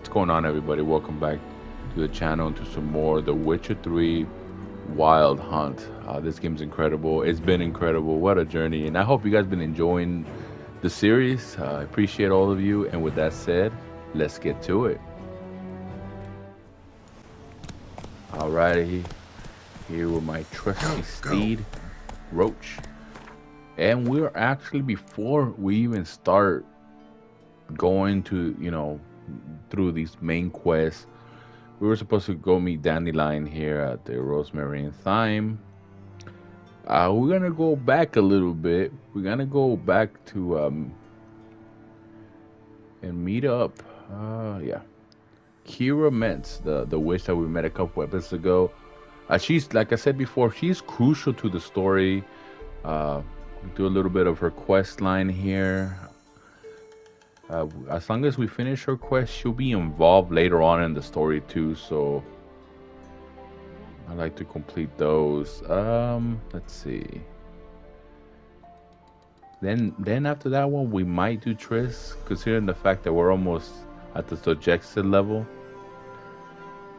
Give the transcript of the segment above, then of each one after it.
What's going on, everybody? Welcome back to the channel to some more The Witcher 3 Wild Hunt. This game's incredible. It's been incredible. What a journey. And I hope you guys been enjoying the series. I appreciate all of you. And with that said, let's get to it. Alrighty, here with my trusty steed, Roach. And we're actually, before we even start going to, through these main quests, we were supposed to go meet Dandelion here at the Rosemary and Thyme. We're gonna go back a little bit. We're gonna go back to and meet up. Kira Mentz, the witch that we met a couple episodes ago. She's, like I said before, she's crucial to the story. Do a little bit of her quest line here. As long as we finish her quest, she'll be involved later on in the story too. So I like to complete those. Let's see. Then after that one, we might do Triss, considering the fact that we're almost at the suggested level.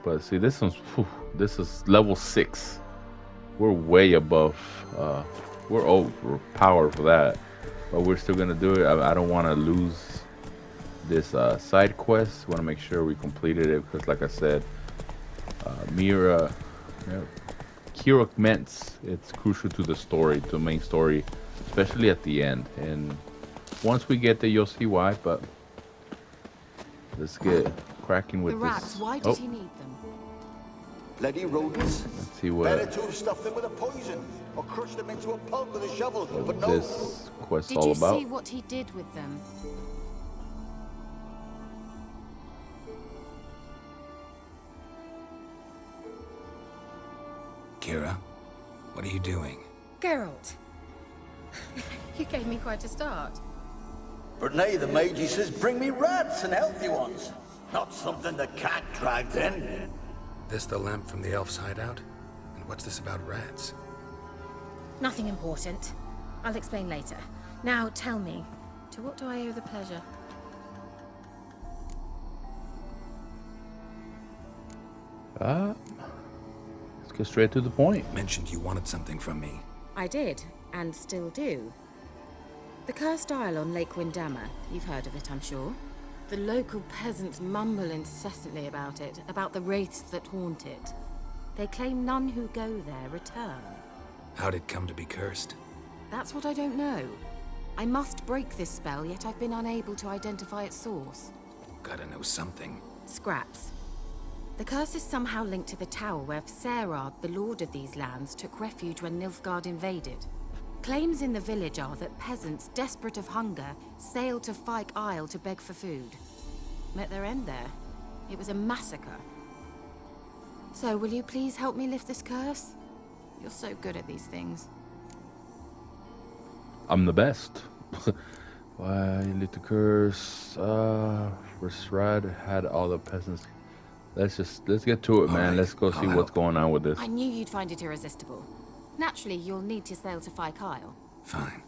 But see, this is level 6. We're way above. We're overpowered for that, but we're still gonna do it. I don't want to lose this side quest. Want to make sure we completed it because, like I said, Kira Mentz, it's crucial to the story, to the main story, especially at the end. And once we get there, you'll see why. But let's get cracking with the rats, this. why did he need them? Bloody rodents. Let's see what Better to have stuffed them with a poison or crushed them into a pulp with a shovel, but no. this quest Did all you about. see what he did with them? Kira, what are you doing? Geralt, you gave me quite a start. But nay, the mage, he says, bring me rats and healthy ones. Not something the cat dragged in. This the lamp from the elf's hideout? And what's this about rats? Nothing important. I'll explain later. Now tell me, to what do I owe the pleasure? Let's get straight to the point. Mentioned you wanted something from me. I did, and still do. The cursed isle on Lake Windammer. You've heard of it, I'm sure. The local peasants mumble incessantly about it, about the wraiths that haunt it. They claim none who go there return. How'd it come to be cursed? That's what I don't know. I must break this spell, yet I've been unable to identify its source. Gotta know something. Scraps. The curse is somehow linked to the tower where Serard, the lord of these lands, took refuge when Nilfgaard invaded. Claims in the village are that peasants, desperate of hunger, sailed to FYKE Isle to beg for food. Met their end there. It was a massacre. So, will you please help me lift this curse? You're so good at these things. I'm the best. Why lit the curse? Resrad had all the peasants. Let's get to it, man. right, Let's go see I'll what's help. going on with this. I knew you'd find it irresistible. Naturally, you'll need to sail to FYKE Isle. Fine.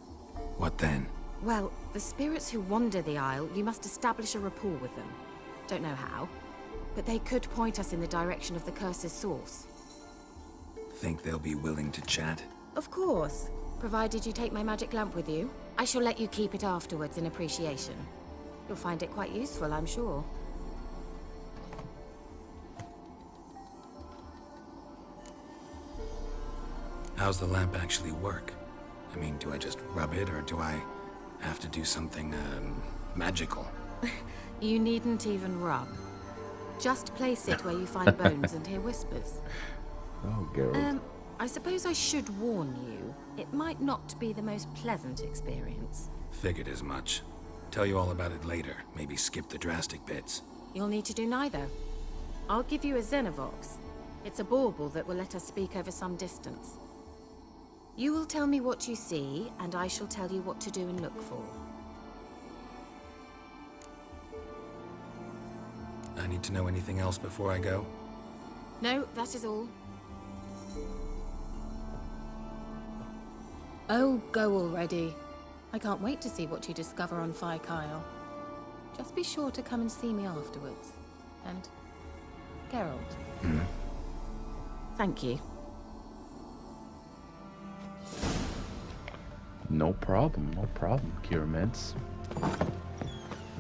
What then? Well, the spirits who wander the Isle, you must establish a rapport with them. Don't know how, but they could point us in the direction of the curse's source. Think they'll be willing to chat? Of course, provided you take my magic lamp with you. I shall let you keep it afterwards in appreciation. You'll find it quite useful, I'm sure. How's the lamp actually work? I mean, do I just rub it, or do I have to do something, magical? You needn't even rub. Just place it where you find bones and hear whispers. Oh, Geralt. I suppose I should warn you. It might not be the most pleasant experience. Figured as much. Tell you all about it later. Maybe skip the drastic bits. You'll need to do neither. I'll give you a Xenovox. It's a bauble that will let us speak over some distance. You will tell me what you see, and I shall tell you what to do and look for. I need to know anything else before I go? No, that is all. Oh, go already. I can't wait to see what you discover on FYKE Isle. Just be sure to come and see me afterwards. And Geralt. Thank you. No problem, Kira Mintz.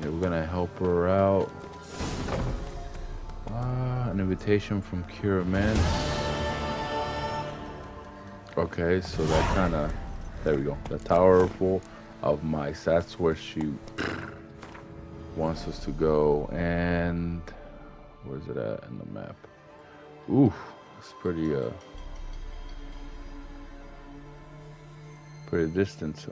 Yeah, we're gonna help her out. An invitation from Kira Mintz. Okay, so that kind of, there we go. The tower full of mice. That's where she wants us to go. And where's it at in the map? Ooh, it's pretty distant.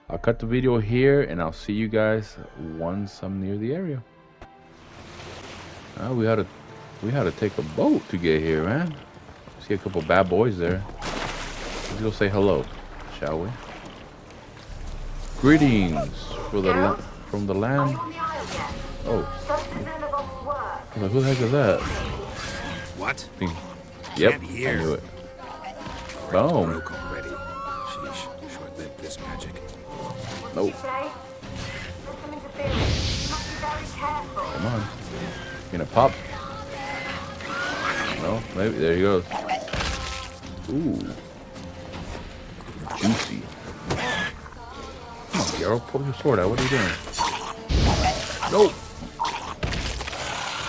I'll cut the video here, and I'll see you guys once I'm near the area. We had to take a boat to get here, man. See a couple bad boys there. Let's go say hello, shall we? Greetings from the land. Oh, like, who the heck is that? What? Yep, Can't hear. I knew it. Boom. Broke already. Sheesh, short-lived this magic. Nope. Come on. Gonna pop. No, maybe. There he goes. Ooh. Juicy. Come on, Geralt, pull your sword out. What are you doing? Nope.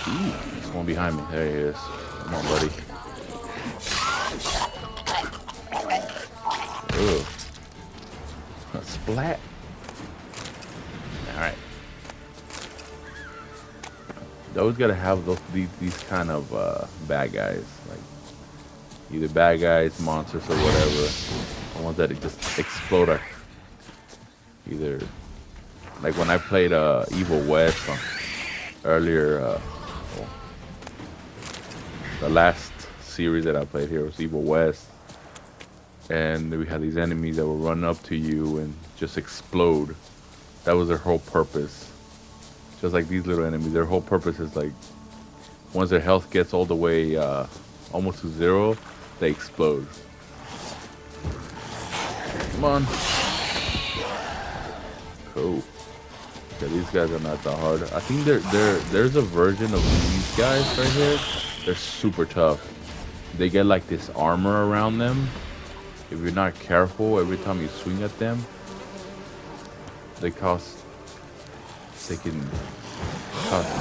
Ooh, there's one behind me. There he is. Come on, buddy. Ugh. Splat. Alright. You always gotta have these kind of bad guys. Like, either bad guys, monsters, or whatever. The ones that just explode. Either, like when I played Evil West earlier, the last series that I played here was Evil West. And we had these enemies that would run up to you and just explode. That was their whole purpose. Just like these little enemies, their whole purpose is like, once their health gets all the way almost to zero, they explode. Come on. Cool. Yeah, these guys are not that hard. I think there's a version of these guys right here. They're super tough. They get like this armor around them. If you're not careful, every time you swing at them, they can cause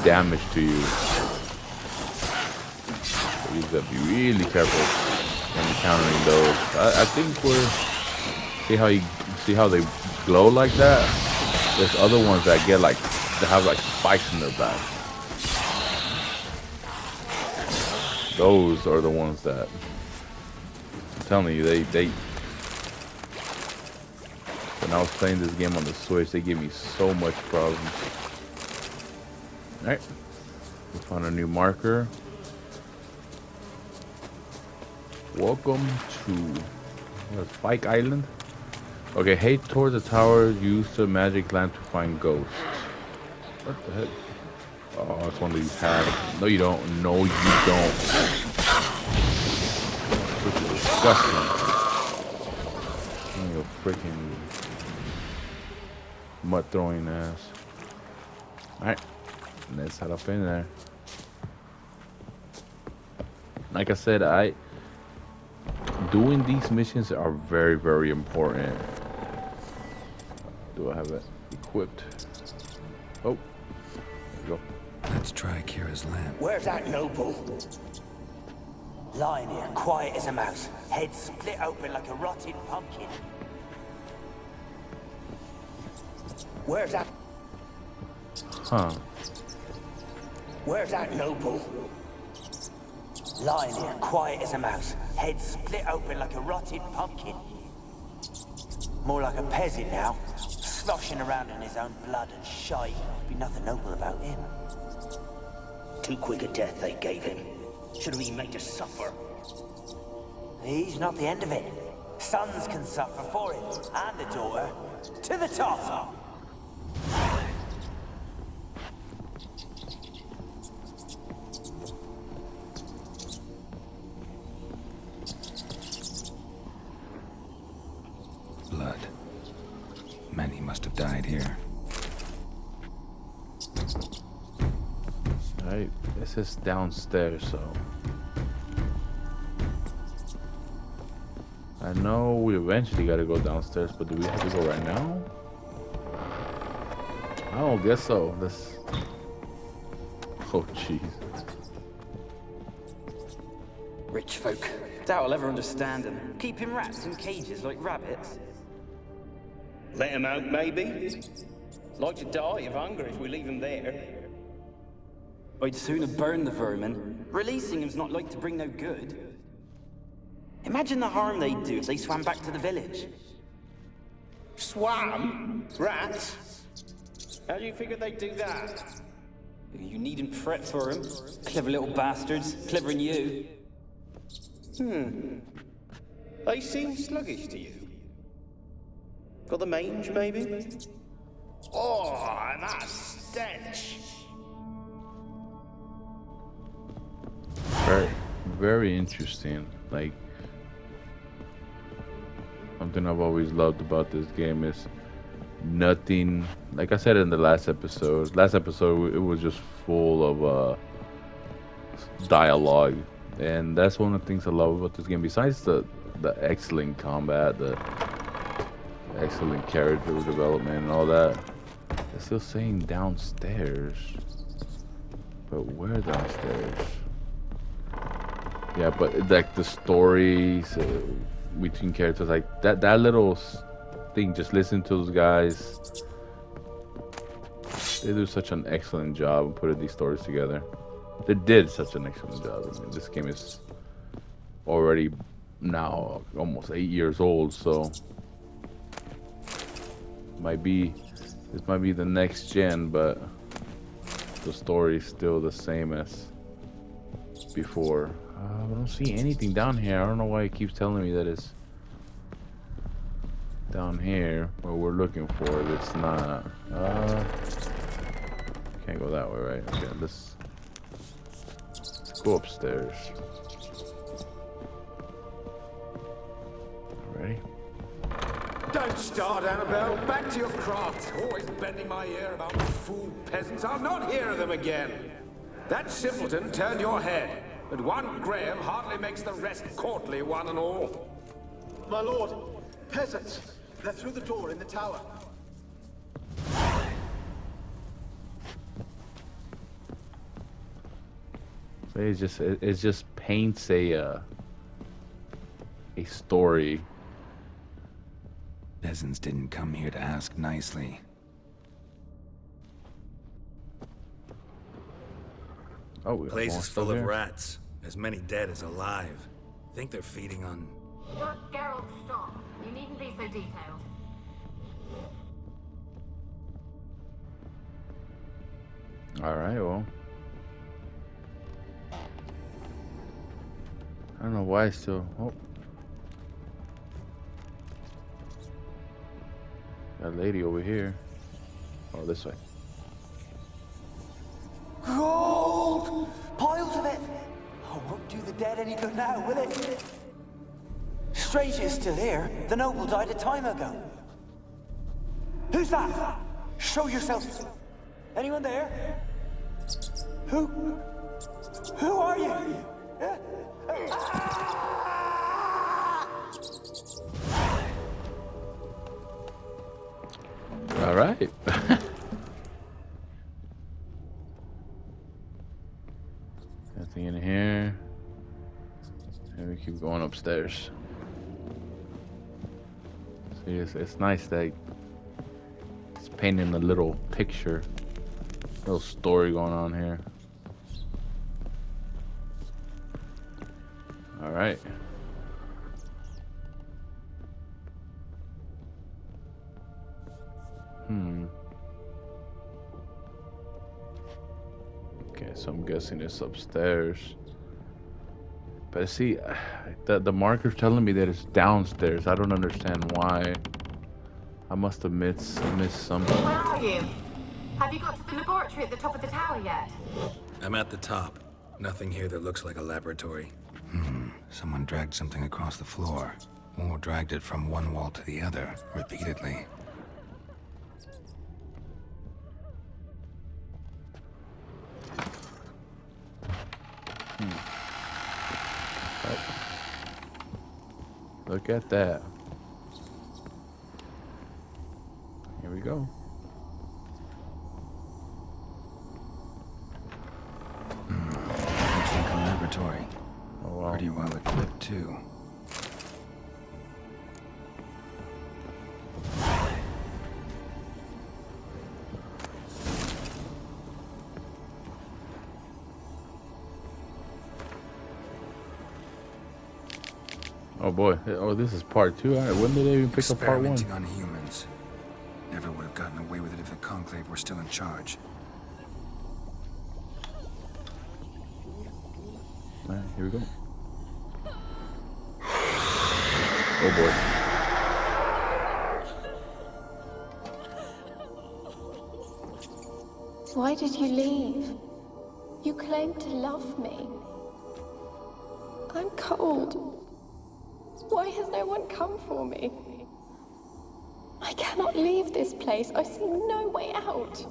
damage to you. So you gotta be really careful when encountering those. I think see how they glow like that? There's other ones that get like, that have like spikes in their back. Those are the ones that, I'm telling you, they when I was playing this game on the Switch, they gave me so much problems. Alright, we found a new marker. Welcome to FYKE Island. Okay, head towards the tower, use the magic lamp to find ghosts. What the heck? Oh, it's one of these hats. No, you don't. No, you don't. This is disgusting. You freaking mud throwing ass. Alright, let's head up in there. Like I said, doing these missions are very, very important. Do I have it equipped? Oh, there we go. Let's try Kira's lamp. Where's that noble? Lying here, quiet as a mouse, head split open like a rotted pumpkin. Where's that? Huh. Where's that noble? Lying here, quiet as a mouse, head split open like a rotted pumpkin. More like a peasant now, sloshing around in his own blood and shite. Be nothing noble about him. Too quick a death they gave him. Should have been made to suffer. He's not the end of it. Sons can suffer for him, and the daughter. To the top! Blood. Many must have died here. Alright, this is downstairs, so I know we eventually gotta go downstairs, but do we have to go right now? I don't guess so. Let's... Oh, jeez. Rich folk. Doubt I'll ever understand them. Keeping rats in cages like rabbits. Let them out, maybe? Like to die of hunger if we leave them there. I'd sooner burn the vermin. Releasing them's not like to bring no good. Imagine the harm they'd do if they swam back to the village. Swam? Rats? How do you figure they'd do that? You needn't fret for them. Clever little bastards. Clever than you. They seem sluggish to you. Got the mange, maybe? Oh, that stench! Very, very interesting. Like, something I've always loved about this game is nothing. Like I said in the last episode, it was just full of dialogue, and that's one of the things I love about this game. Besides the excellent combat, the excellent character development, and all that, it's still saying downstairs. But where downstairs? Yeah, but like the stories between characters, like that little thing, just listen to those guys. They do such an excellent job of putting these stories together. They did such an excellent job. I mean, this game is already now almost 8 years old, so this might be the next gen, but the story is still the same as before. I don't see anything down here. I don't know why it keeps telling me that it's down here where we're looking for it. It's not. Can't go that way, right? Okay, let's go upstairs. Ready? Don't start, Annabelle. Back to your craft. Always bending my ear about fool peasants. I'll not hear of them again. That simpleton turned your head, but one Graham hardly makes the rest courtly, one and all. My lord, peasants. They're through the door in the tower. So it just paints a story. Peasants didn't come here to ask nicely. Oh, we Place have is full more of stuff rats. As many dead as alive. Think they're feeding on... Look, Geralt, stop. You needn't be so detailed. here. All right, well, I don't know why I still. Oh, got a lady over here. Oh, this way. Gold! Piles of it! Oh, won't do the dead any good now, will it? Strange it's still here. The noble died a time ago. Who's that? Show yourself. Anyone there? Who are you? All right. Nothing in here. And we keep going upstairs. See, it's nice that it's painting a little picture, little story going on here. All right. Okay, so I'm guessing it's upstairs. But see, the marker's telling me that it's downstairs. I don't understand why. I must have missed something. Where are you? Have you got to the laboratory at the top of the tower yet? I'm at the top. Nothing here that looks like a laboratory. Someone dragged something across the floor. Or dragged it from one wall to the other, repeatedly. Look at that. Here we go. Looks like a laboratory. Oh, wow. Pretty well equipped, too. Oh boy. Oh, this is part 2. When did they even pick up part 1? Experimenting on humans. Never would have gotten away with it if the Conclave were still in charge. Alright, here we go. Oh boy. Why did you leave? You claimed to love me. I'm cold. Why has no one come for me? I cannot leave this place. I see no way out.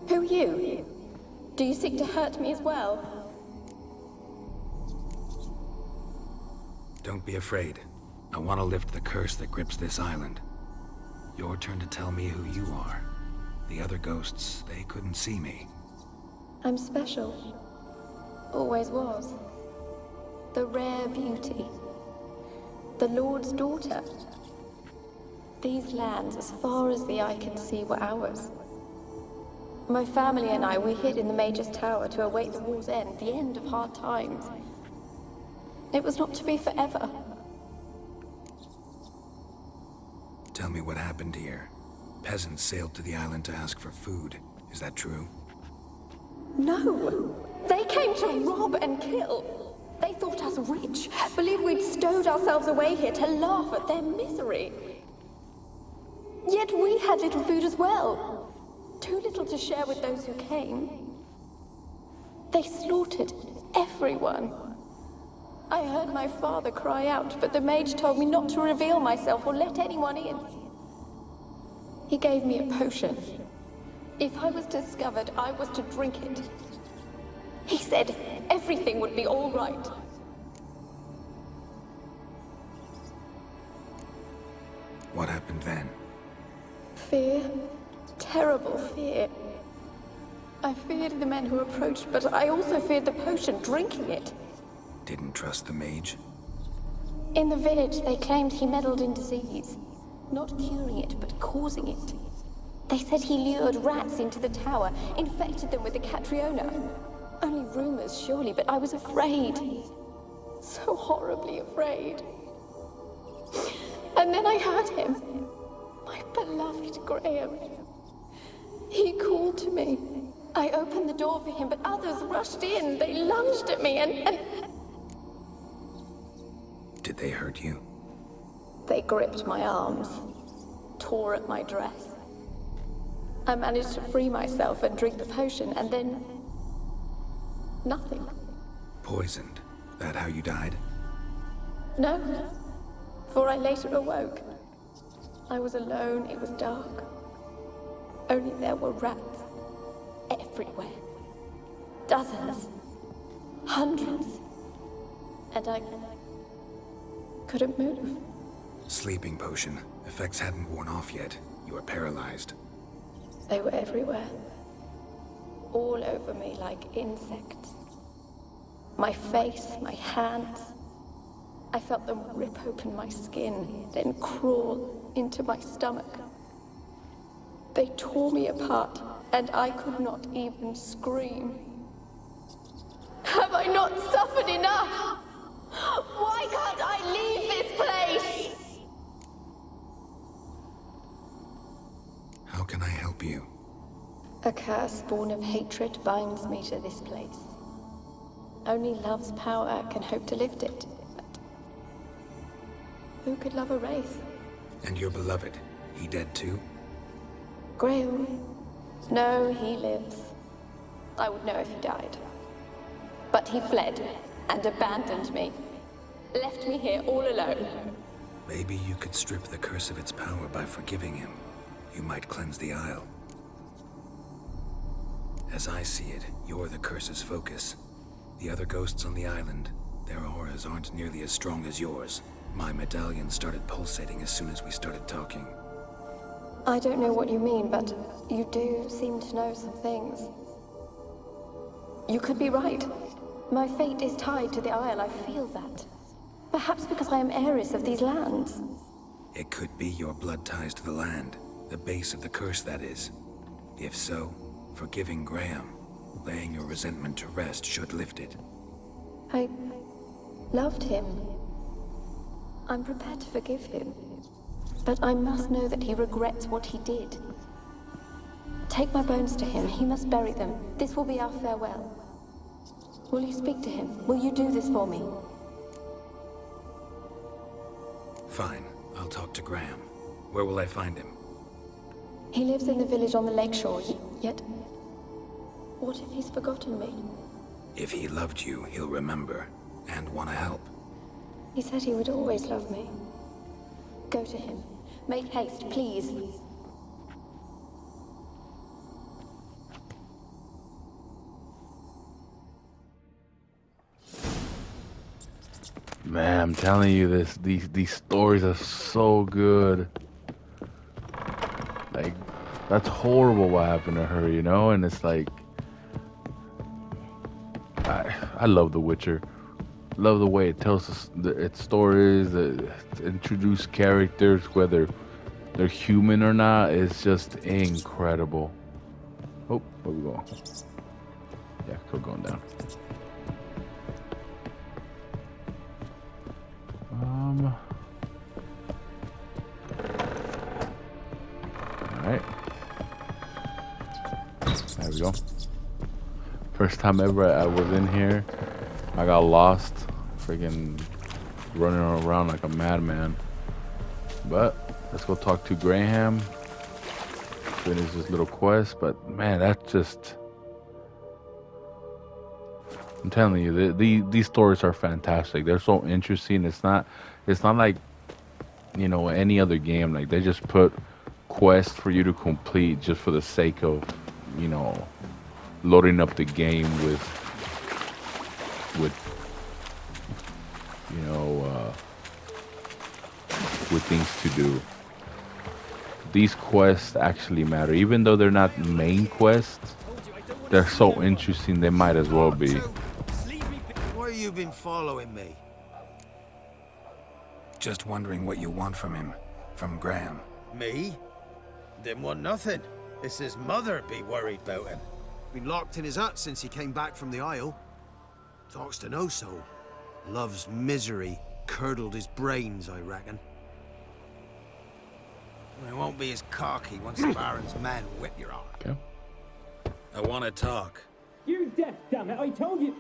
Who are you? Do you seek to hurt me as well? Don't be afraid. I want to lift the curse that grips this island. Your turn to tell me who you are. The other ghosts, they couldn't see me. I'm special. Always was. The rare beauty. The Lord's daughter. These lands, as far as the eye can see, were ours. My family and I, we hid in the Mage's Tower to await the war's end, the end of hard times. It was not to be forever. Tell me what happened here. Peasants sailed to the island to ask for food. Is that true? No! They came to rob and kill. They thought us rich, believed we'd stowed ourselves away here to laugh at their misery. Yet we had little food as well. Too little to share with those who came. They slaughtered everyone. I heard my father cry out, but the mage told me not to reveal myself or let anyone in. He gave me a potion. If I was discovered, I was to drink it. He said everything would be all right. What happened then? Fear. Terrible fear. I feared the men who approached, but I also feared the potion, drinking it. Didn't trust the mage? In the village, they claimed he meddled in disease. Not curing it, but causing it. They said he lured rats into the tower, infected them with the Catriona. Only rumors, surely, but I was afraid. So horribly afraid. And then I heard him. My beloved Graham. He called to me. I opened the door for him, but others rushed in. They lunged at me and... Did they hurt you? They gripped my arms, tore at my dress. I managed to free myself and drink the potion, and then... nothing. Poisoned? That how you died? No, for I later awoke. I was alone, it was dark. Only there were rats. Everywhere. Dozens. Hundreds. And I couldn't move. Sleeping potion. Effects hadn't worn off yet. You were paralyzed. They were everywhere. All over me like insects. My face, my hands. I felt them rip open my skin, then crawl into my stomach. They tore me apart, and I could not even scream. Have I not suffered enough? Why can't I leave this place? How can I help you? A curse born of hatred binds me to this place. Only love's power can hope to lift it. But who could love a wraith? And your beloved, he dead too? Grail? No, he lives. I would know if he died. But he fled and abandoned me. Left me here all alone. Maybe you could strip the curse of its power by forgiving him. You might cleanse the Isle. As I see it, you're the curse's focus. The other ghosts on the island, Their auras aren't nearly as strong as yours. My medallion started pulsating as soon as we started talking. I don't know what you mean, but you do seem to know some things. You could be right. My fate is tied to the Isle, I feel that. Perhaps because I am heiress of these lands. It could be your blood ties to the land. The base of the curse, that is. If so, forgiving Graham, laying your resentment to rest should lift it. I loved him. I'm prepared to forgive him. But I must know that he regrets what he did. Take my bones to him. He must bury them. This will be our farewell. Will you speak to him? Will you do this for me? Fine. I'll talk to Graham. Where will I find him? He lives in the village on the lakeshore, yet... What if he's forgotten me? If he loved you, he'll remember, and want to help. He said he would always love me. Go to him. Make haste, please. Man, I'm telling you, these stories are so good. Like, that's horrible what happened to her, you know? And it's like, I love The Witcher. Love the way it tells us its stories, introduce characters, whether they're human or not. It's just incredible. Oh, where we going? Yeah, still going down. Alright. There we go. First time ever I was in here, I got lost, freaking running around like a madman. But let's go talk to Graham, finish this little quest. But man, that's just, I'm telling you, these stories are fantastic. They're so interesting. It's not like, you know, any other game. Like, they just put quests for you to complete just for the sake of, you know, loading up the game with you know, with things to do. These quests actually matter, even though they're not main quests. They're so interesting, they might as well be. Why have you been following me? Just wondering what you want from him. From Graham. Me? Didn't want nothing. It's his mother be worried about him. Been locked in his hut since he came back from the Isle. Talks to no soul. Love's misery curdled his brains, I reckon. He won't be as cocky once the Baron's men whip your arm. Okay. I want to talk. You're deaf, damn it! I told you.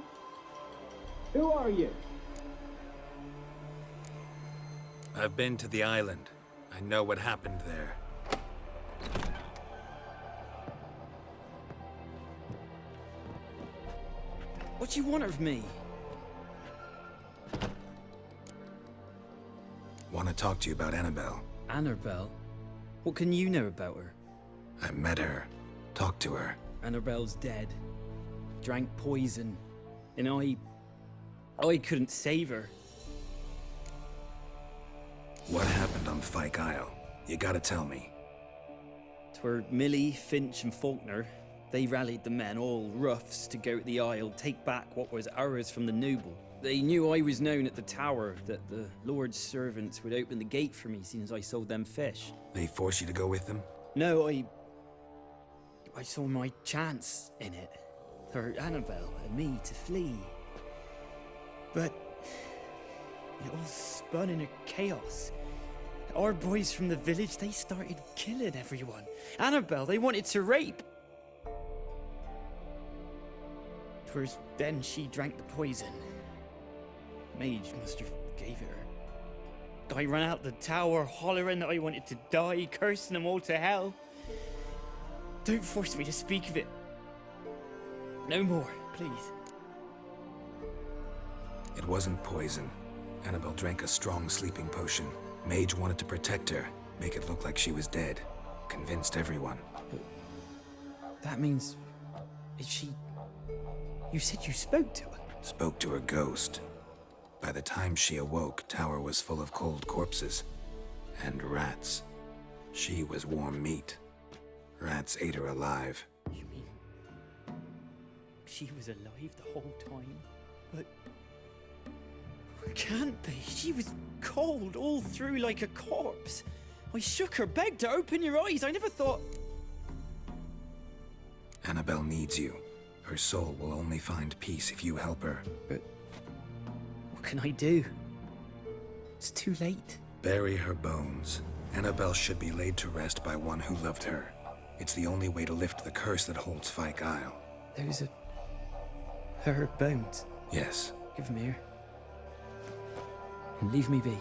Who are you? I've been to the island. I know what happened there. What do you want of me? Want to talk to you about Annabelle. Annabelle? What can you know about her? I met her. Talked to her. Annabelle's dead. Drank poison. And I couldn't save her. What happened on FYKE Isle? You gotta tell me. 'Twere Millie, Finch and Faulkner. They rallied the men, all roughs, to go to the Isle, take back what was ours from the noble. They knew I was known at the tower, that the Lord's servants would open the gate for me, seeing as I sold them fish. They forced you to go with them? No, I saw my chance in it. For Annabelle and me to flee. But it all spun in a chaos. Our boys from the village, they started killing everyone. Annabelle, they wanted to rape. 'Twas then she drank the poison. Mage must have gave it her. I ran out the tower hollering that I wanted to die, cursing them all to hell. Don't force me to speak of it. No more, please. It wasn't poison. Annabelle drank a strong sleeping potion. Mage wanted to protect her, make it look like she was dead. Convinced everyone. But that means... Is she... You said you spoke to her? Spoke to her ghost. By the time she awoke, Tower was full of cold corpses and rats. She was warm meat. Rats ate her alive. You mean she was alive the whole time? But it can't be. She was cold all through like a corpse. I shook her, begged her, open your eyes. I never thought... Annabelle needs you. Her soul will only find peace if you help her. But what can I do? It's too late. Bury her bones. Annabelle should be laid to rest by one who loved her. It's the only way to lift the curse that holds FYKE Isle. There's her bones. Yes. Give them here. And leave me be.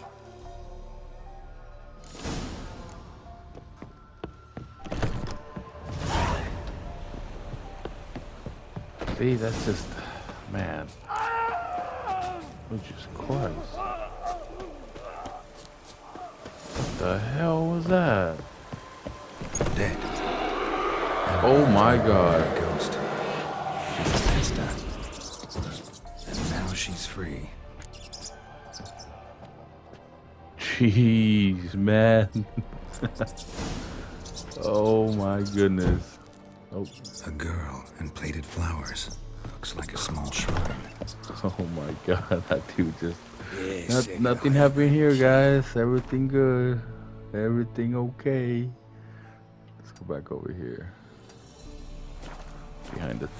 See, that's just, man. Jesus Christ. What the hell was that? Dead. Oh my God. Ghost. She's a pesta. And now she's free. Jeez, man. Oh my goodness. Oh. A girl and plated flowers. Looks like a small shrine. Oh my God, that dude just... nothing happened here, guys. Everything good. Everything okay. Let's go back over here. Behind us.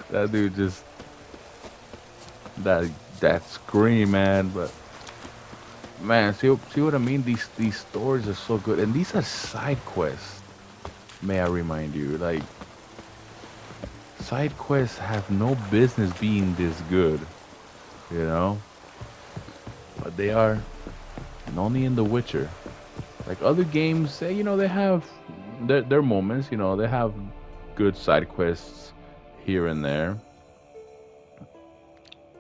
That dude just... That scream, man. But man, see what I mean? These stories are so good, and these are side quests. May I remind you, like, side quests have no business being this good, you know. But they are, and only in The Witcher. Like other games, they, you know, they have their moments. You know, they have good side quests here and there.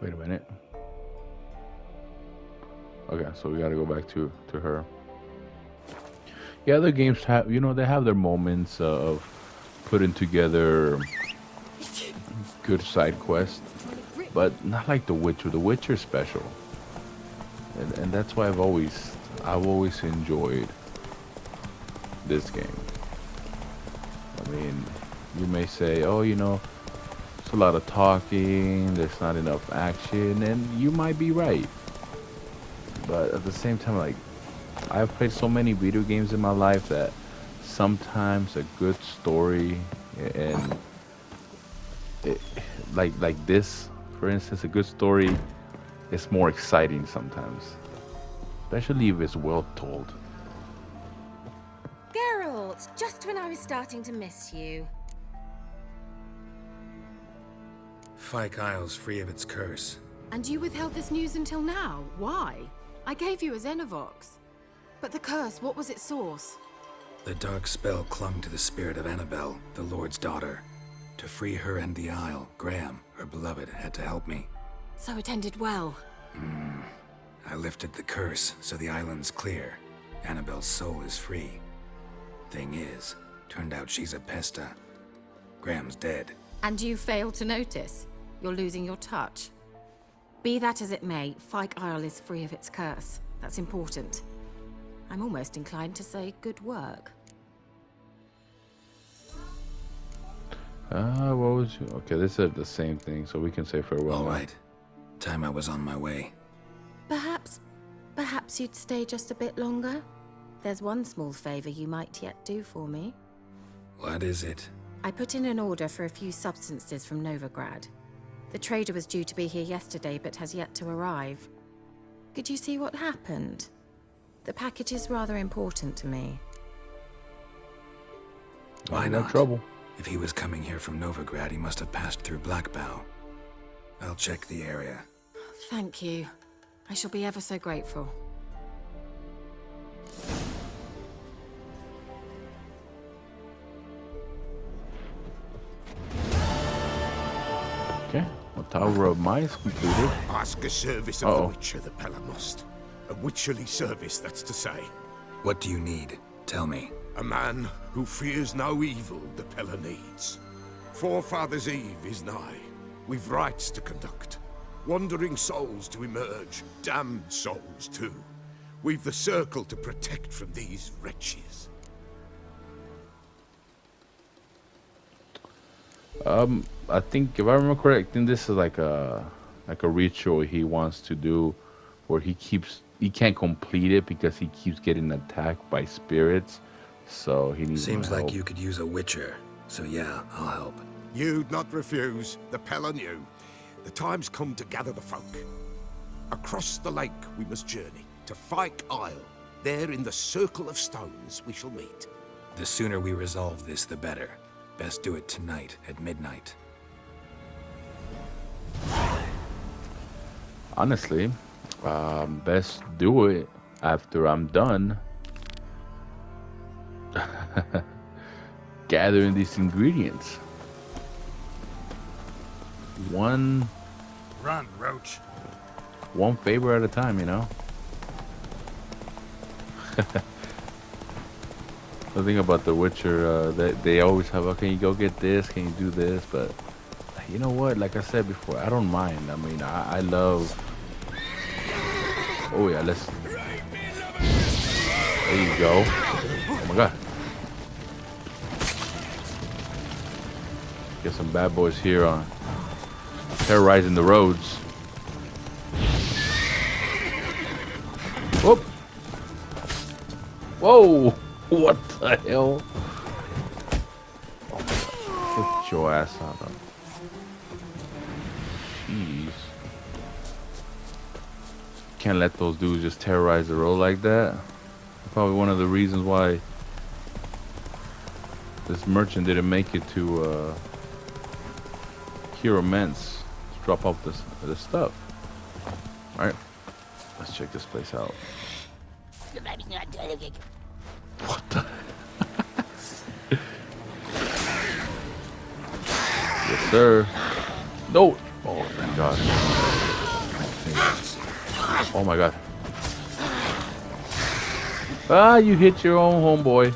Wait a minute. Okay, so we gotta go back to her. Yeah, other games have, you know, they have their moments of putting together good side quests, but not like The Witcher. The Witcher's special, and that's why I've always enjoyed this game. I mean, you may say, oh, you know, it's a lot of talking, there's not enough action, and you might be right. But at the same time, like, I've played so many video games in my life that sometimes a good story and like this, for instance, a good story is more exciting sometimes, especially if it's well told. Geralt, just when I was starting to miss you. FYKE Isle's free of its curse. And you withheld this news until now. Why? I gave you a Xenovox. But the curse, what was its source? The dark spell clung to the spirit of Annabelle, the Lord's daughter. To free her and the Isle, Graham, her beloved, had to help me. So it ended well. I lifted the curse, so the island's clear. Annabelle's soul is free. Thing is, turned out she's a pesta. Graham's dead. And you failed to notice? You're losing your touch. Be that as it may, FYKE Isle is free of its curse. That's important. I'm almost inclined to say good work. What was you? Okay, this is the same thing, so we can say farewell. All right. Time I was on my way. Perhaps you'd stay just a bit longer? There's one small favor you might yet do for me. What is it? I put in an order for a few substances from Novigrad. The trader was due to be here yesterday, but has yet to arrive. Could you see what happened? The package is rather important to me. Why no not? Trouble. If he was coming here from Novigrad, he must have passed through Blackbow. I'll check the area. Thank you. I shall be ever so grateful. Okay, well, Tower of Mice completed. Ask a service of the Witcher, the Pella must. A witcherly service, that's to say. What do you need? Tell me. A man who fears no evil the Pella needs. Forefather's Eve is nigh. We've rites to conduct. Wandering souls to emerge. Damned souls, too. We've the circle to protect from these wretches. I think if I remember correct, I think this is like a ritual he wants to do, where he can't complete it because he keeps getting attacked by spirits, so he needs Seems my like help. you could use a witcher, so yeah, I'll help. You'd not refuse. The Pella knew. The time's come to gather the folk. Across the lake we must journey, to FYKE Isle. There in the circle of stones we shall meet. The sooner we resolve this, the better. Best do it tonight at midnight. Honestly, best do it after I'm done gathering these ingredients. One Roach. One favor at a time, you know. The thing about The Witcher, they always have, okay, you go get this, can you do this? But you know what? Like I said before, I don't mind. I mean, I love. Oh yeah, let's. There you go. Oh my god. Get some bad boys here on terrorizing the roads. Whoop. Whoa! What the hell? Oh my god. Get your ass out of. Jeez. Can't let those dudes just terrorize the road like that. Probably one of the reasons why this merchant didn't make it to Hero Ments to drop off this stuff. Alright. Let's check this place out. What the? Yes, sir. No! Oh, thank God. Oh my God. Ah, you hit your own homeboy.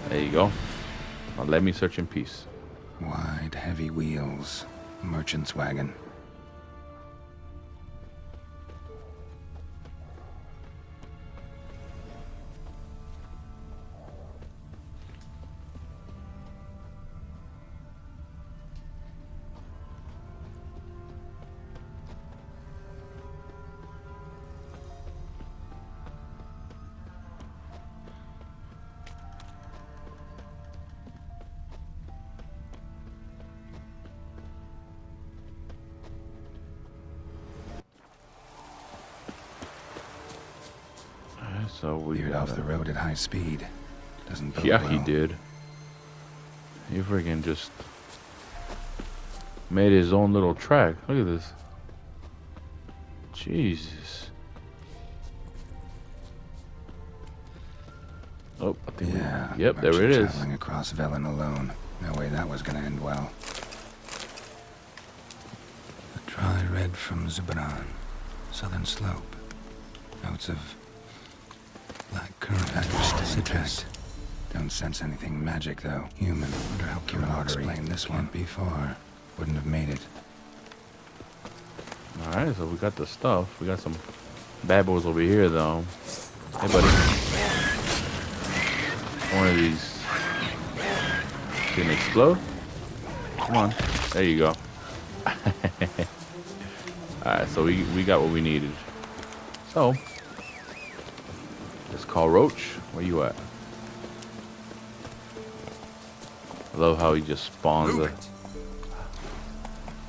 There you go. Now let me search in peace. Wide, heavy wheels. Merchant's wagon. So we veered off the road at high speed. Doesn't bode yeah, well. he did. He freaking just made his own little track. Look at this. Jesus. Oh, I think yeah. Yep, there it is. Traveling across Velen alone. No way that was gonna end well. A dry red from Zubran. Southern slope. Notes of black currant citrus. Don't sense anything magic though. Human. Wonder how Geralt explained this one. Be far. Wouldn't have made it. Alright, so we got the stuff. We got some bad boys over here though. Hey buddy. One of these didn't explode. Come on. There you go. Alright, so we got what we needed. So let's call Roach. Where you at? I love how he just spawns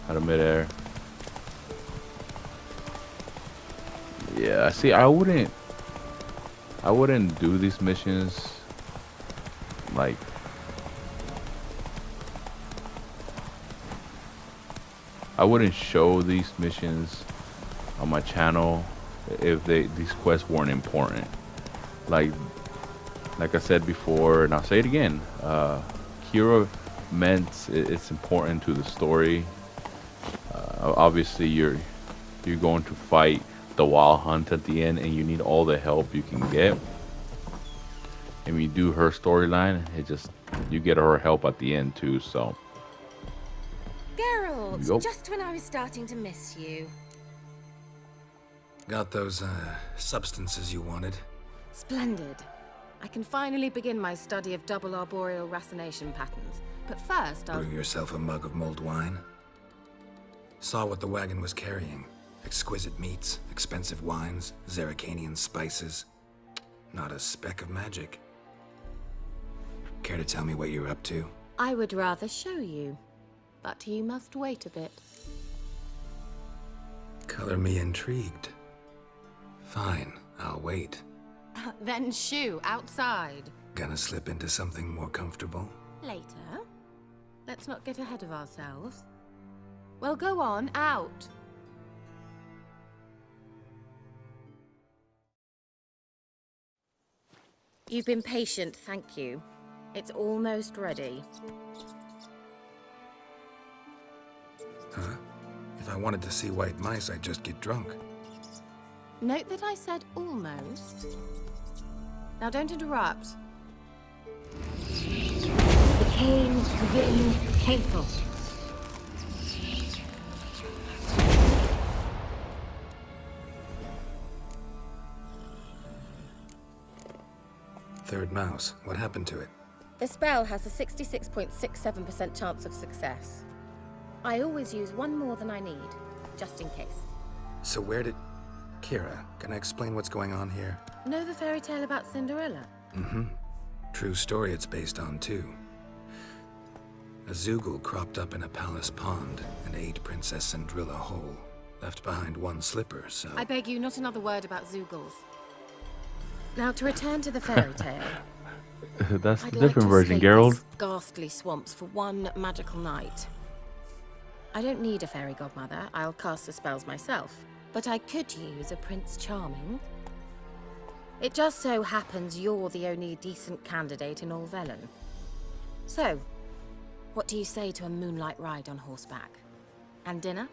out of midair. Yeah, see, I wouldn't do these missions like I wouldn't show these missions on my channel if these quests weren't important. Like I said before, and I'll say it again, Hero Ments, it's important to the story. Obviously you're going to fight the Wild Hunt at the end and you need all the help you can get. And when you do her storyline, it just you get her help at the end too. So Geralt, Yup. just when I was starting to miss you. Got those, substances you wanted? Splendid. I can finally begin my study of double arboreal racination patterns. But first, I'll... Brew yourself a mug of mulled wine? Saw what the wagon was carrying. Exquisite meats, expensive wines, Zerrikanian spices. Not a speck of magic. Care to tell me what you're up to? I would rather show you, but you must wait a bit. Color me intrigued. Fine, I'll wait. Then shoo, outside. Gonna slip into something more comfortable? Later. Let's not get ahead of ourselves. Well, go on, out. You've been patient, thank you. It's almost ready. Huh? If I wanted to see white mice, I'd just get drunk. Note that I said almost. Now don't interrupt. The cane within hateful. Third mouse, what happened to it? The spell has a 66.67% chance of success. I always use one more than I need, just in case. So where did... Kira, can I explain what's going on here? Know the fairy tale about Cinderella? Mm-hmm. True story it's based on, too. A Zoogle cropped up in a palace pond and ate Princess Cinderella whole. Left behind one slipper, so... I beg you, not another word about Zoogles. Now, to return to the fairy tale... That's I'd the like different to version, escape Geralt. these ghastly swamps for one magical night. I don't need a fairy godmother. I'll cast the spells myself. But I could use a Prince Charming. It just so happens you're the only decent candidate in all Velen. So, what do you say to a moonlight ride on horseback? And dinner?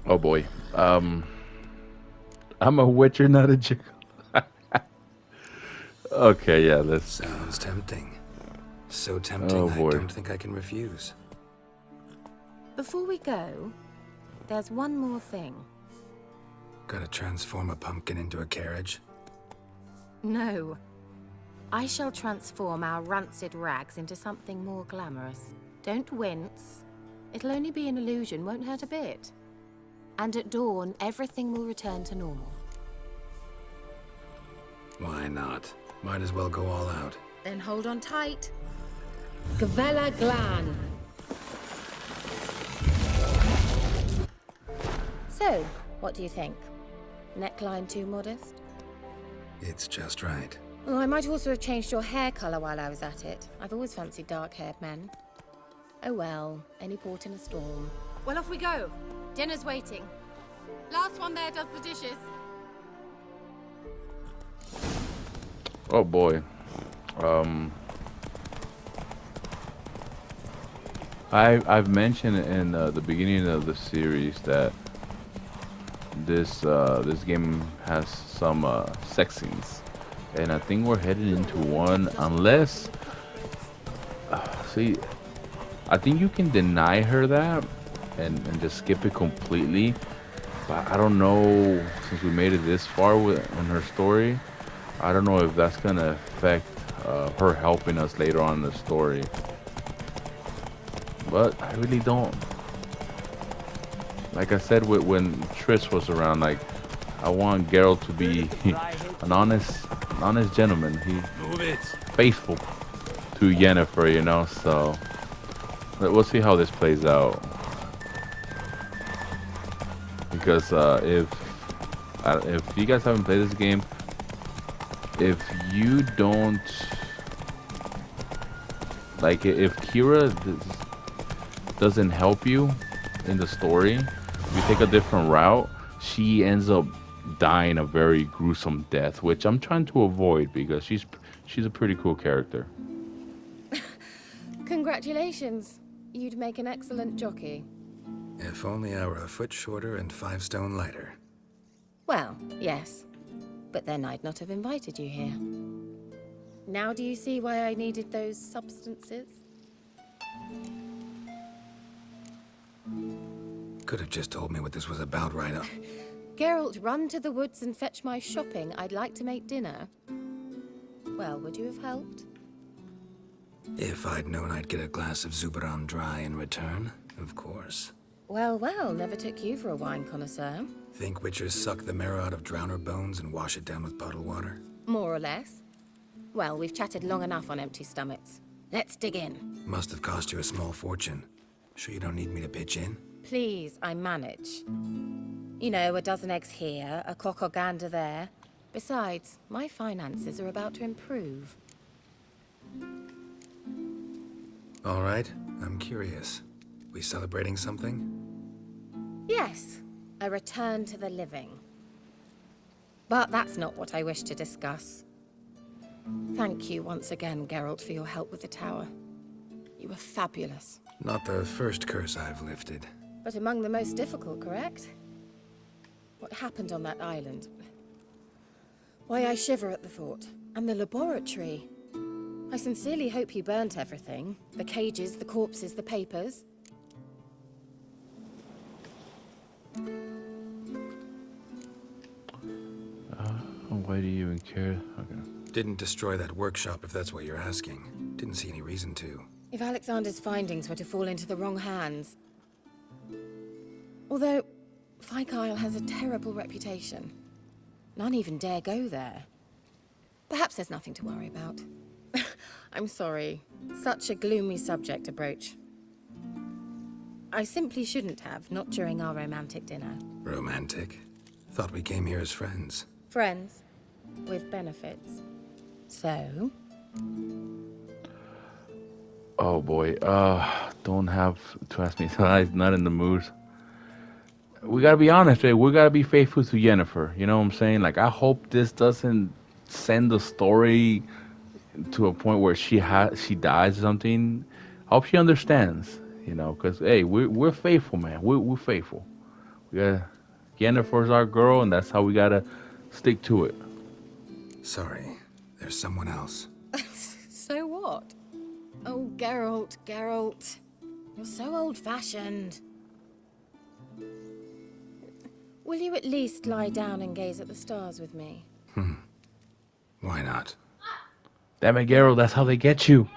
Oh boy. I'm a witcher, not a Geralt. Okay, yeah, let's... Sounds tempting. So tempting, Oh, I boy. don't think I can refuse. Before we go, there's one more thing. Gotta transform a pumpkin into a carriage? No. I shall transform our rancid rags into something more glamorous. Don't wince. It'll only be an illusion, won't hurt a bit. And at dawn, everything will return to normal. Why not? Might as well go all out. Then hold on tight. Gavella Glan. So, what do you think? Neckline too modest? It's just right. Oh, I might also have changed your hair colour while I was at it. I've always fancied dark-haired men. Oh well, any port in a storm. Well, off we go. Dinner's waiting. Last one there does the dishes. Oh boy. I've mentioned in the beginning of the series that this game has some sex scenes, and I think we're headed into one. Unless, see, I think you can deny her that and just skip it completely. But I don't know, since we made it this far in her story, I don't know if that's gonna affect her helping us later on in the story. But I really don't. Like I said, when Triss was around, like, I want Geralt to be an honest gentleman. He's faithful to Yennefer, you know. So we'll see how this plays out. Because if you guys haven't played this game, if you don't like, if Kira doesn't help you in the story, if you take a different route, she ends up dying a very gruesome death, which I'm trying to avoid because she's a pretty cool character. Congratulations. You'd make an excellent jockey. If only I were a foot shorter and 5 stone lighter. Well, yes. But then I'd not have invited you here. Now do you see why I needed those substances? Could have just told me what this was about right up. Geralt, run to the woods and fetch my shopping. I'd like to make dinner. Well, would you have helped? If I'd known I'd get a glass of Zubaran dry in return, of course. Well, well, never took you for a wine connoisseur. Think witchers suck the marrow out of drowner bones and wash it down with bottled water? More or less. Well, we've chatted long enough on empty stomachs. Let's dig in. Must have cost you a small fortune. Sure you don't need me to pitch in? Please, I manage. You know, a dozen eggs here, a cock or gander there. Besides, my finances are about to improve. All right, I'm curious. We celebrating something? Yes, a return to the living. But that's not what I wish to discuss. Thank you once again, Geralt, for your help with the tower. You were fabulous. Not the first curse I've lifted. But among the most difficult, correct? What happened on that island? Why, I shiver at the thought. And the laboratory. I sincerely hope you burnt everything. The cages, the corpses, the papers. Why do you even care? Okay. Didn't destroy that workshop if that's what you're asking. Didn't see any reason to. If Alexander's findings were to fall into the wrong hands. Although, FYKE has a terrible reputation. None even dare go there. Perhaps there's nothing to worry about. I'm sorry. Such a gloomy subject to broach. I simply shouldn't have, not during our romantic dinner. Romantic? Thought we came here as friends. Friends, with benefits. So? Oh boy, don't have to ask me. I'm not in the mood. We gotta be honest, right? We gotta be faithful to Yennefer. You know what I'm saying? Like, I hope this doesn't send the story to a point where she dies or something. I hope she understands. You know, because hey, we're faithful, man. We're faithful. We gotta. Yennefer's our girl, and that's how we gotta stick to it. Sorry, there's someone else. So what? Oh, Geralt, Geralt. You're so old-fashioned. Will you at least lie down and gaze at the stars with me? Why not? Damn it, Geralt, that's how they get you.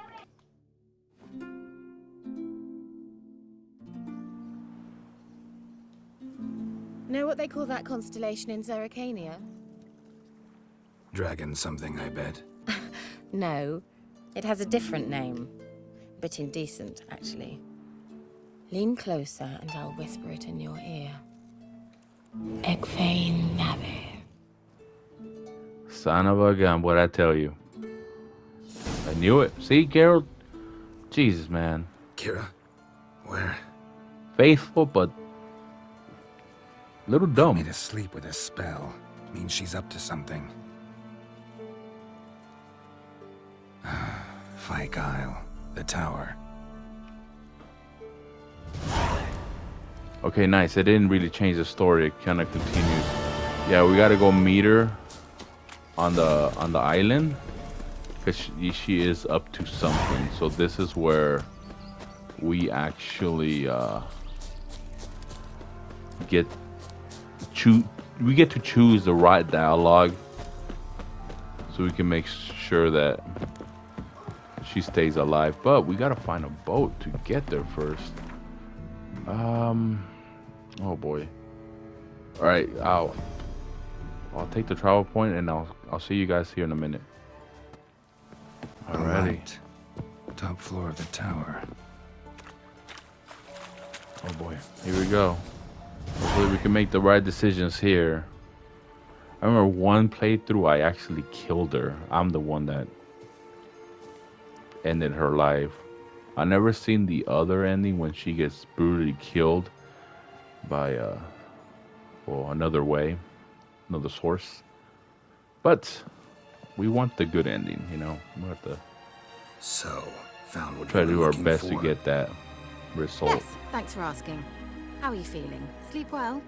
Know what they call that constellation in Zerrikania? Dragon something, I bet. No, it has a different name. Bit indecent, actually. Lean closer and I'll whisper it in your ear. Egfain Nave. Son of a gun, what I tell you. I knew it. See, Geralt? Jesus, man. Kira? Where? Faithful, but little dumb. Put me to sleep with a spell. Means she's up to something. FYKE Isle. The tower. Okay, nice. It didn't really change the story. It kind of continues. Yeah, we gotta go meet her on the island because she is up to something. So this is where we actually get to choose the right dialogue, so we can make sure that she stays alive. But we gotta find a boat to get there first. Oh boy. All right, I'll take the travel point and I'll see you guys here in a minute. Alrighty. Right. Top floor of the tower. Oh boy, here we go. Hopefully we can make the right decisions here. I remember one playthrough I actually killed her. I'm the one that ended her life. I never seen the other ending when she gets brutally killed by another way, another source. But we want the good ending, you know. We have to found what try to do our best for. to get that result. Yes, thanks for asking. How are you feeling? Sleep well?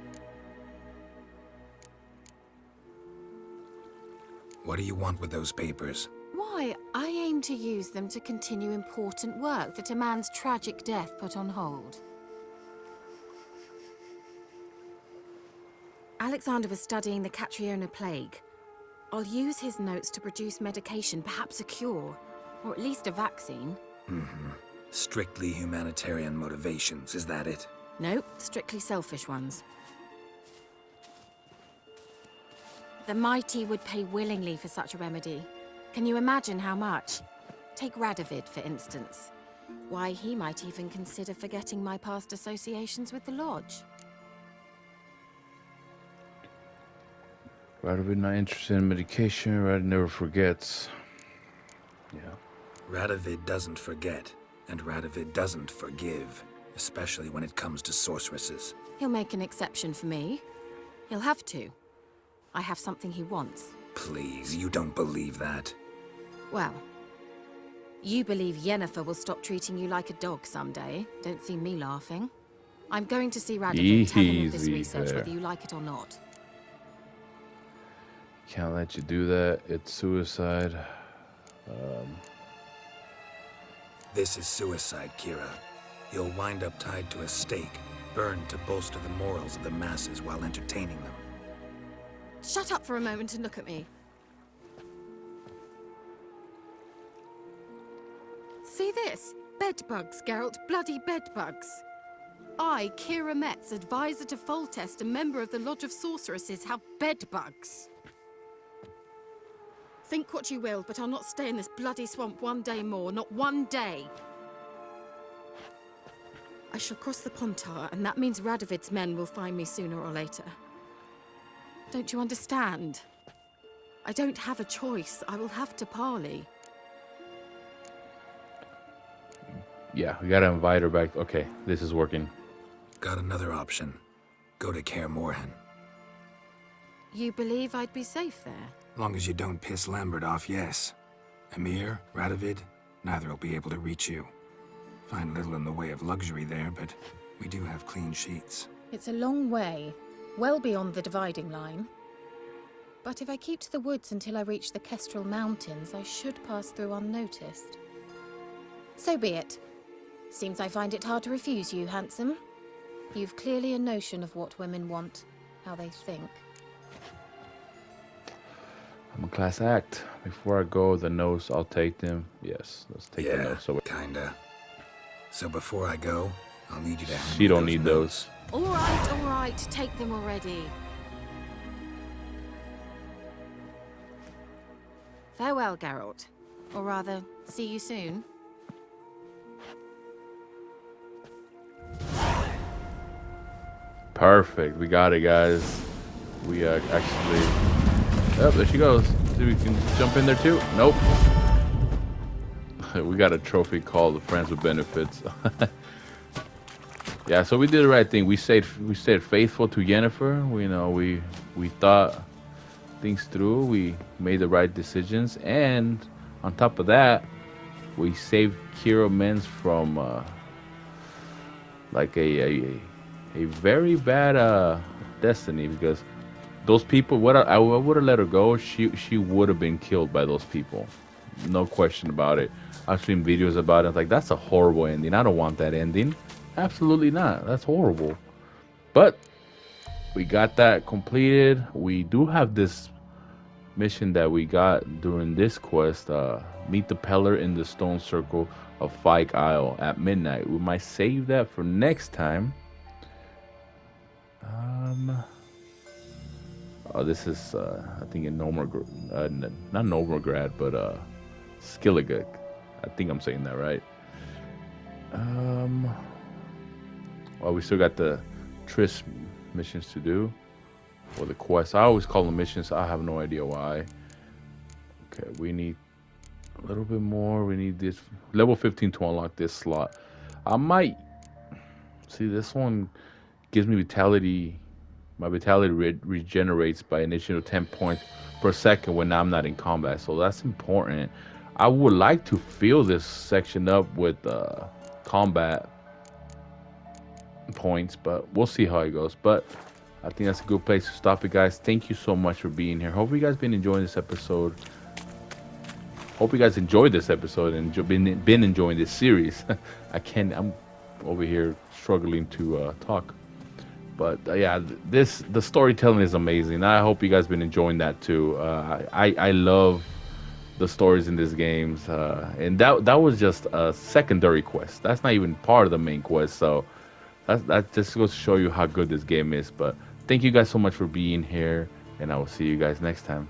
What do you want with those papers? Why? Why, I aim to use them to continue important work that a man's tragic death put on hold. Alexander was studying the Catriona plague. I'll use his notes to produce medication, perhaps a cure, or at least a vaccine. Strictly humanitarian motivations, is that it? Nope, strictly selfish ones. The mighty would pay willingly for such a remedy. Can you imagine how much? Take Radovid, for instance. Why, he might even consider forgetting my past associations with the Lodge. Radovid not interested in medication. Radovid never forgets. Yeah. Radovid doesn't forget, and Radovid doesn't forgive, especially when it comes to sorceresses. He'll make an exception for me. He'll have to. I have something he wants. Please, you don't believe that. Well, you believe Yennefer will stop treating you like a dog someday. Don't see me laughing. I'm going to see Radovid and tell him of this research, whether you like it or not. Can't let you do that. It's suicide. This is suicide, Kira. You'll wind up tied to a stake, burned to bolster the morals of the masses while entertaining them. Shut up for a moment and look at me. See this? Bedbugs, Geralt. Bloody bedbugs. I, Kira Metz, advisor to Foltest, a member of the Lodge of Sorceresses, have bedbugs. Think what you will, but I'll not stay in this bloody swamp one day more. Not one day. I shall cross the Pontar, and that means Radovid's men will find me sooner or later. Don't you understand? I don't have a choice. I will have to parley. Yeah, we gotta invite her back. Okay, this is working. Got another option. Go to Kaer Morhen. You believe I'd be safe there? Long as you don't piss Lambert off, yes. Emir, Radovid, neither will be able to reach you. Find little in the way of luxury there, but we do have clean sheets. It's a long way, well beyond the dividing line. But if I keep to the woods until I reach the Kestrel Mountains, I should pass through unnoticed. So be it. Seems I find it hard to refuse you, handsome. You've clearly a notion of what women want, how they think. I'm a class act. Before I go, the notes, I'll take them. Yes, let's take the notes. So kinda. So before I go, I'll need you to hand She me don't those need notes. those. All right, take them already. Farewell, Geralt. Or rather, see you soon. Perfect. We got it, guys. We actually... Oh, there she goes. See if we can jump in there too. Nope. We got a trophy called the Friends with Benefits. Yeah, so we did the right thing. We stayed faithful to Yennefer. We thought things through. We made the right decisions, and on top of that, we saved Kira Menz from like a very bad destiny, because those people, I would have let her go. She would have been killed by those people, no question about it. I've seen videos about it. Like, that's a horrible ending. I don't want that ending. Absolutely not. That's horrible. But we got that completed. We do have this mission that we got during this quest. Meet the Peller in the Stone Circle of FYKE Isle at midnight. We might save that for next time. Oh, this is I think in Novigrad, not Novigrad, but Skilligig. I think I'm saying that right. Well, we still got the Triss missions to do, or the quests. I always call them missions. I have no idea why. Okay, we need a little bit more. We need this level 15 to unlock this slot. I might see this one gives me vitality. My vitality regenerates by an additional 10 points per second when I'm not in combat, so that's important. I would like to fill this section up with combat points, but we'll see how it goes. But I think that's a good place to stop it, guys. Thank you so much for being here. Hope you guys been enjoying this episode. hope you guys enjoyed this episode and been enjoying this series. I'm over here struggling to talk. But yeah, the storytelling is amazing. I hope you guys been enjoying that too. I love the stories in these games, and that was just a secondary quest. That's not even part of the main quest. So that just goes to show you how good this game is. But thank you guys so much for being here, and I will see you guys next time.